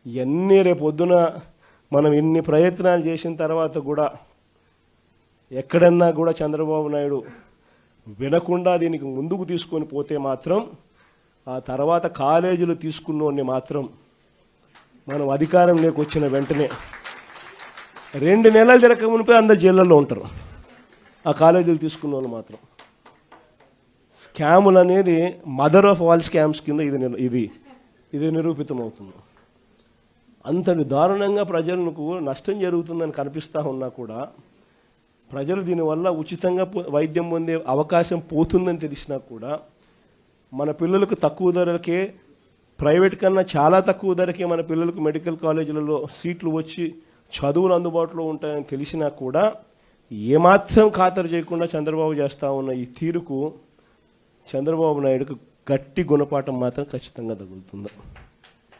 ఇవన్నీ రేపొద్దున మనం ఇన్ని ప్రయత్నాలు చేసిన తర్వాత కూడా ఎక్కడన్నా కూడా చంద్రబాబు నాయుడు వినకుండా దీనికి ముందుకు తీసుకొని పోతే మాత్రం ఆ తర్వాత కాలేజీలు తీసుకున్నోడిని మాత్రం మనం అధికారంలోకి వచ్చిన వెంటనే 2 నెలలు తిరగక మునిపే అందరు జైళ్ళల్లో ఉంటారు. ఆ కాలేజీలు తీసుకున్న వాళ్ళు మాత్రం. స్కాములు అనేది మదర్ ఆఫ్ ఆల్ స్కామ్స్ కింద ఇది నిరూపితమవుతుంది. అంతటి దారుణంగా ప్రజలకు నష్టం జరుగుతుందని కనిపిస్తూ ఉన్నా కూడా ప్రజలు దీనివల్ల ఉచితంగా వైద్యం పొందే అవకాశం పోతుందని తెలిసినా కూడా మన పిల్లలకు తక్కువ ధరకే, ప్రైవేట్ కన్నా చాలా తక్కువ ధరకే మన పిల్లలకు మెడికల్ కాలేజీలలో సీట్లు వచ్చి చదువులు అందుబాటులో ఉంటాయని తెలిసినా కూడా ఏమాత్రం ఖాతరు చేయకుండా చంద్రబాబు చేస్తూ ఉన్న ఈ తీరుకు చంద్రబాబు నాయుడుకు గట్టి గుణపాఠం మాత్రం ఖచ్చితంగా తగులుతుంది.